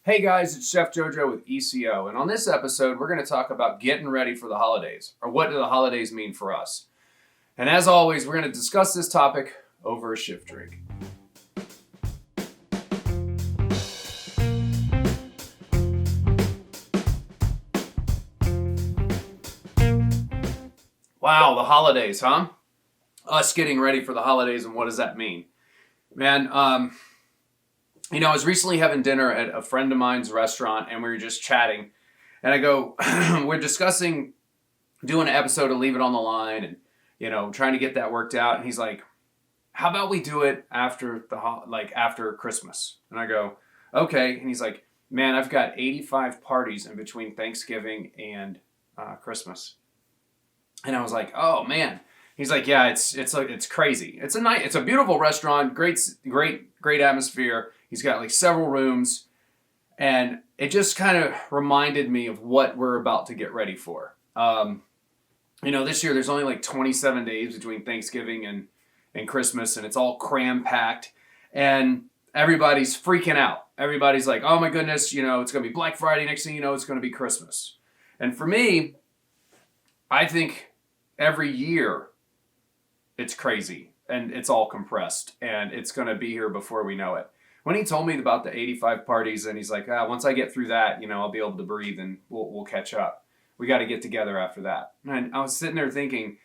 Hey guys, it's Chef JoJo with ECO, and on this episode, we're going to talk about getting ready for the holidays, or what do the holidays mean for us. And as always, we're going to discuss this topic over a shift drink. Wow, the holidays, huh? Us getting ready for the holidays, and what does that mean? Man, I was recently having dinner at a friend of mine's restaurant, and we were just chatting. And I go, we're discussing doing an episode of Leave It on the Line, and trying to get that worked out. And he's like, "How about we do it after after Christmas?" And I go, "Okay." And he's like, "Man, I've got 85 parties in between Thanksgiving and Christmas." And I was like, "Oh man." He's like, "Yeah, it's crazy. It's a beautiful restaurant, great atmosphere. He's got like several rooms, and it just kind of reminded me of what we're about to get ready for. This year there's only like 27 days between Thanksgiving and Christmas, and it's all cram packed, and everybody's freaking out. Everybody's like, oh my goodness, it's gonna be Black Friday. Next thing you know, it's gonna be Christmas. And for me, I think every year it's crazy and it's all compressed, and it's gonna be here before we know it. When he told me about the 85 parties, and he's like, once I get through that, I'll be able to breathe and we'll catch up. We got to get together after that. And I was sitting there thinking,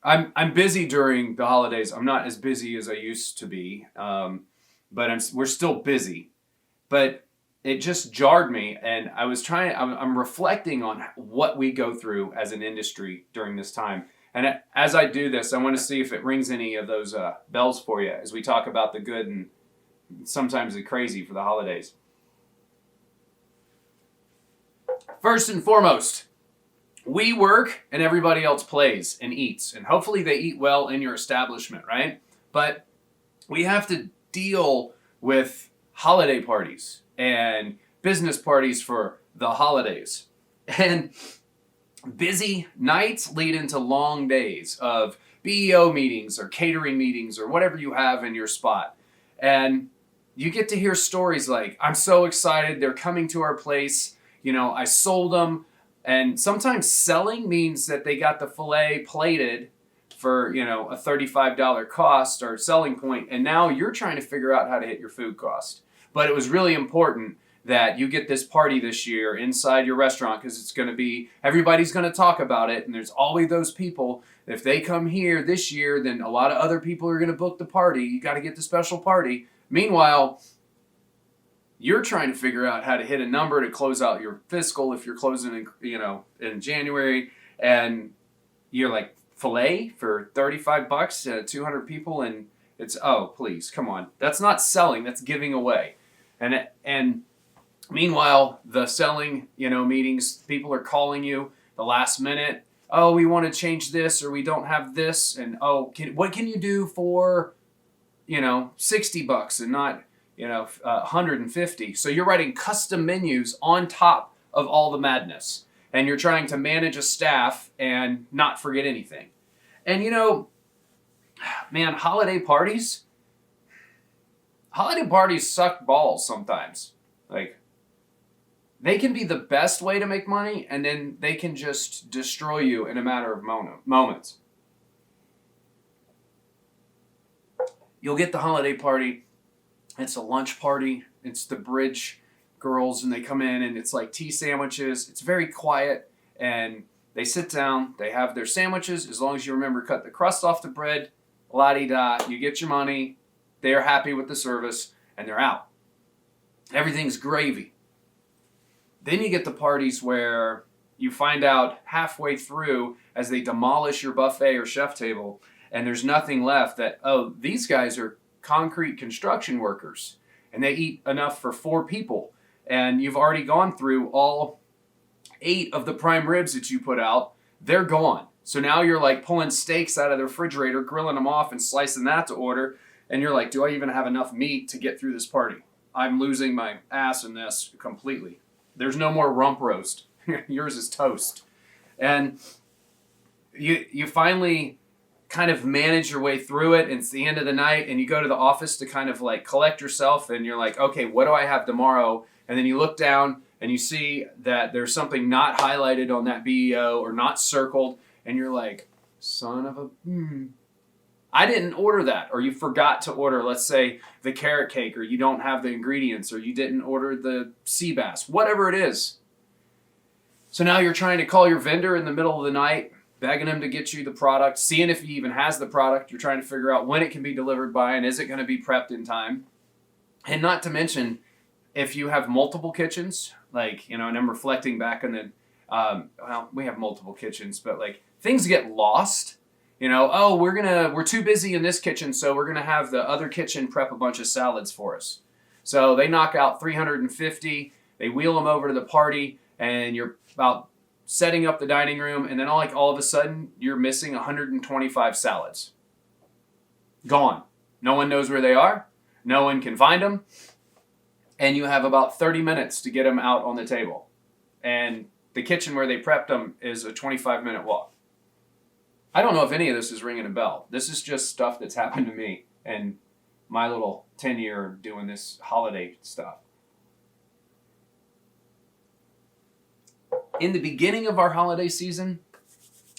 I'm busy during the holidays. I'm not as busy as I used to be, but we're still busy. But it just jarred me, and I'm reflecting on what we go through as an industry during this time. And as I do this, I want to see if it rings any of those bells for you as we talk about the good and sometimes the crazy for the holidays. First and foremost, we work and everybody else plays and eats. And hopefully they eat well in your establishment, right? But we have to deal with holiday parties and business parties for the holidays. And busy nights lead into long days of BEO meetings or catering meetings or whatever you have in your spot. And you get to hear stories like, I'm so excited, they're coming to our place, I sold them. And sometimes selling means that they got the filet plated for, a $35 cost or selling point, and now you're trying to figure out how to hit your food cost. But it was really important that you get this party this year inside your restaurant, because everybody's going to talk about it, and there's always those people. If they come here this year, then a lot of other people are going to book the party. You got to get the special party. Meanwhile, you're trying to figure out how to hit a number to close out your fiscal if you're closing in January, and you're like, filet for $35 200 people, and it's, oh please, come on. That's not selling, that's giving away. And meanwhile, the selling, meetings, people are calling you the last minute. Oh, we want to change this, or we don't have this. And what can you do for, $60 and not, 150? So you're writing custom menus on top of all the madness, and you're trying to manage a staff and not forget anything. And man, holiday parties suck balls sometimes. Like, they can be the best way to make money, and then they can just destroy you in a matter of moments. You'll get the holiday party. It's a lunch party. It's the bridge girls, and they come in, and it's like tea sandwiches. It's very quiet, and they sit down. They have their sandwiches. As long as you remember, cut the crust off the bread, la-di-da. You get your money. They're happy with the service, and they're out. Everything's gravy. Then you get the parties where you find out halfway through, as they demolish your buffet or chef table, and there's nothing left, that, these guys are concrete construction workers, and they eat enough for 4 people, and you've already gone through all 8 of the prime ribs that you put out. They're gone. So now you're like pulling steaks out of the refrigerator, grilling them off and slicing that to order, and you're like, do I even have enough meat to get through this party? I'm losing my ass in this completely. There's no more rump roast. Yours is toast. And you finally kind of manage your way through it, and it's the end of the night, and you go to the office to kind of like collect yourself, and you're like, okay, what do I have tomorrow? And then you look down and you see that there's something not highlighted on that BEO or not circled, and you're like, son of a I didn't order that, or you forgot to order, let's say, the carrot cake, or you don't have the ingredients, or you didn't order the sea bass, whatever it is. So now you're trying to call your vendor in the middle of the night, begging him to get you the product, seeing if he even has the product. You're trying to figure out when it can be delivered by, and is it going to be prepped in time? And not to mention, if you have multiple kitchens, like, and I'm reflecting back on the, well, we have multiple kitchens, but like things get lost. Oh, we're too busy in this kitchen, so we're going to have the other kitchen prep a bunch of salads for us. So they knock out 350, they wheel them over to the party, and you're about setting up the dining room, and then all of a sudden, you're missing 125 salads. Gone. No one knows where they are. No one can find them. And you have about 30 minutes to get them out on the table. And the kitchen where they prepped them is a 25-minute walk. I don't know if any of this is ringing a bell. This is just stuff that's happened to me and my little tenure doing this holiday stuff. In the beginning of our holiday season,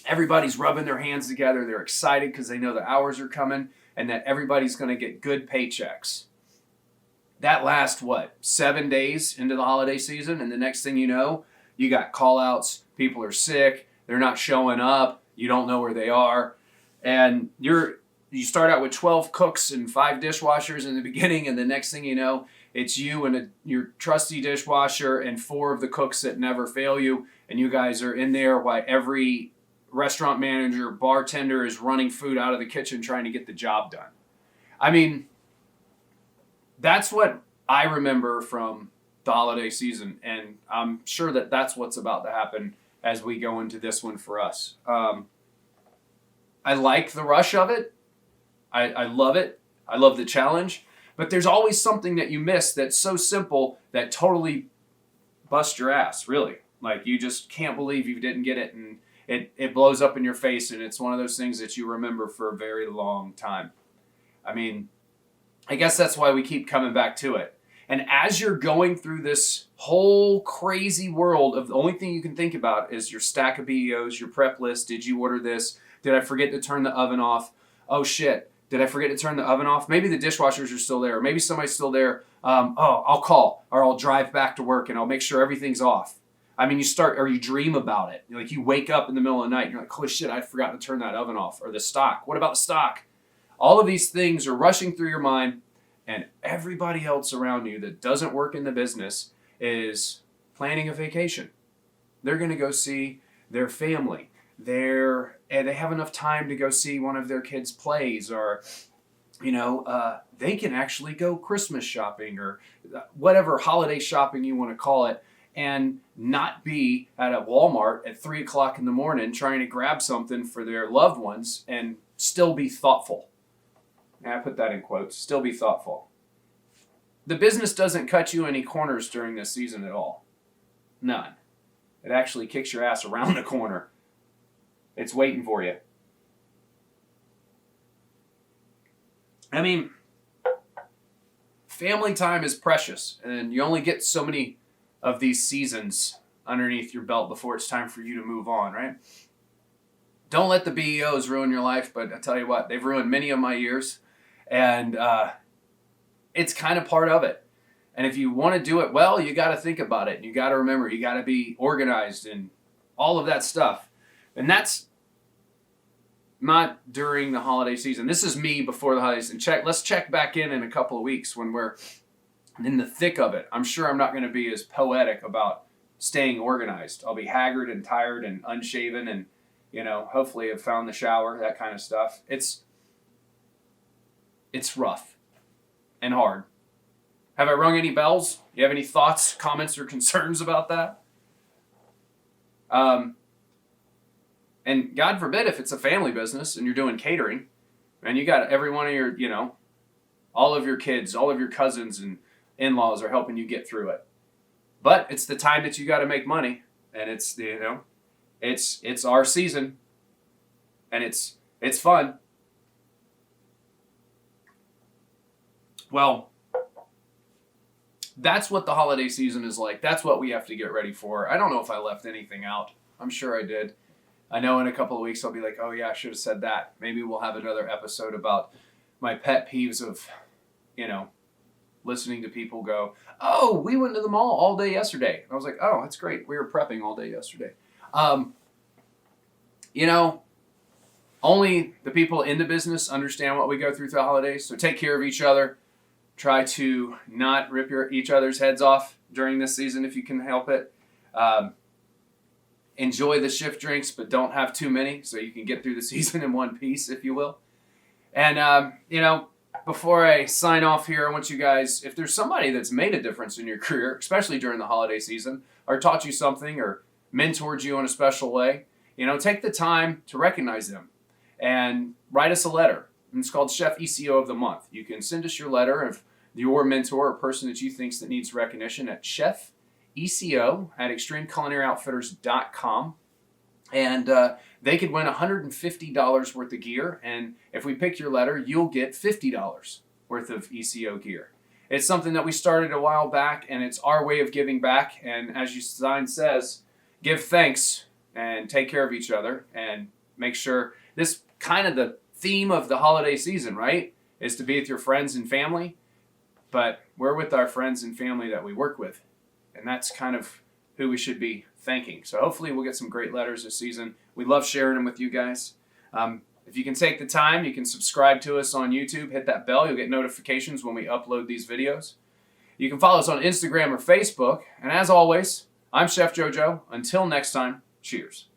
everybody's rubbing their hands together. They're excited because they know the hours are coming and that everybody's going to get good paychecks. That lasts, 7 days into the holiday season, and the next thing you know, you got call-outs, people are sick, they're not showing up, you don't know where they are, and you start out with 12 cooks and 5 dishwashers in the beginning, and the next thing you know, it's you and your trusty dishwasher and 4 of the cooks that never fail you, and you guys are in there while every restaurant manager, bartender is running food out of the kitchen trying to get the job done. I mean, that's what I remember from the holiday season, and I'm sure that that's what's about to happen as we go into this one for us. I like the rush of it. I love it. I love the challenge. But there's always something that you miss that's so simple that totally busts your ass, really. Like, you just can't believe you didn't get it, and it blows up in your face, and it's one of those things that you remember for a very long time. I mean, I guess that's why we keep coming back to it. And as you're going through this whole crazy world of the only thing you can think about is your stack of BEOs, your prep list. Did you order this? Did I forget to turn the oven off? Oh shit, did I forget to turn the oven off? Maybe the dishwashers are still there. Maybe somebody's still there. I'll call, or I'll drive back to work and I'll make sure everything's off. I mean, you dream about it. Like, you wake up in the middle of the night and you're like, holy shit, I forgot to turn that oven off. Or the stock. What about the stock? All of these things are rushing through your mind, and everybody else around you that doesn't work in the business is planning a vacation. They're going to go see their family. And they have enough time to go see one of their kids' plays, or, they can actually go Christmas shopping or whatever holiday shopping you want to call it, and not be at a Walmart at 3 o'clock in the morning trying to grab something for their loved ones, and still be thoughtful. And I put that in quotes, still be thoughtful. The business doesn't cut you any corners during this season at all. None. It actually kicks your ass around the corner. It's waiting for you. I mean, family time is precious, and you only get so many of these seasons underneath your belt before it's time for you to move on, right? Don't let the BEOs ruin your life, but I tell you what, they've ruined many of my years, and it's kind of part of it. And if you want to do it well, you got to think about it. You got to remember, you got to be organized and all of that stuff. And that's not during the holiday season. This is me before the holidays. And let's check back in a couple of weeks when we're in the thick of it. I'm sure I'm not going to be as poetic about staying organized. I'll be haggard and tired and unshaven, and hopefully have found the shower, that kind of stuff. It's rough and hard. Have I rung any bells? You have any thoughts, comments, or concerns about that? And God forbid if it's a family business and you're doing catering, and you got every one of your, all of your kids, all of your cousins and in-laws are helping you get through it. But it's the time that you got to make money, and it's our season, and it's fun. Well, that's what the holiday season is like. That's what we have to get ready for. I don't know if I left anything out. I'm sure I did. I know in a couple of weeks I'll be like, oh yeah, I should have said that. Maybe we'll have another episode about my pet peeves of, listening to people go, oh, we went to the mall all day yesterday. And I was like, oh, that's great. We were prepping all day yesterday. Only the people in the business understand what we go through the holidays. So take care of each other. Try to not rip each other's heads off during this season if you can help it. Enjoy the shift drinks, but don't have too many so you can get through the season in one piece, if you will. And, before I sign off here, I want you guys, if there's somebody that's made a difference in your career, especially during the holiday season, or taught you something or mentored you in a special way, take the time to recognize them and write us a letter. And it's called Chef ECO of the Month. You can send us your letter of your mentor or person that you think that needs recognition at chefeco@extremeculinaryoutfitters.com. And they could win $150 worth of gear. And if we pick your letter, you'll get $50 worth of ECO gear. It's something that we started a while back, and it's our way of giving back. And as your sign says, give thanks and take care of each other and make sure this kind of the theme of the holiday season, right, is to be with your friends and family. But we're with our friends and family that we work with. And that's kind of who we should be thanking. So hopefully we'll get some great letters this season. We love sharing them with you guys. If you can take the time, you can subscribe to us on YouTube. Hit that bell. You'll get notifications when we upload these videos. You can follow us on Instagram or Facebook. And as always, I'm Chef JoJo. Until next time, cheers.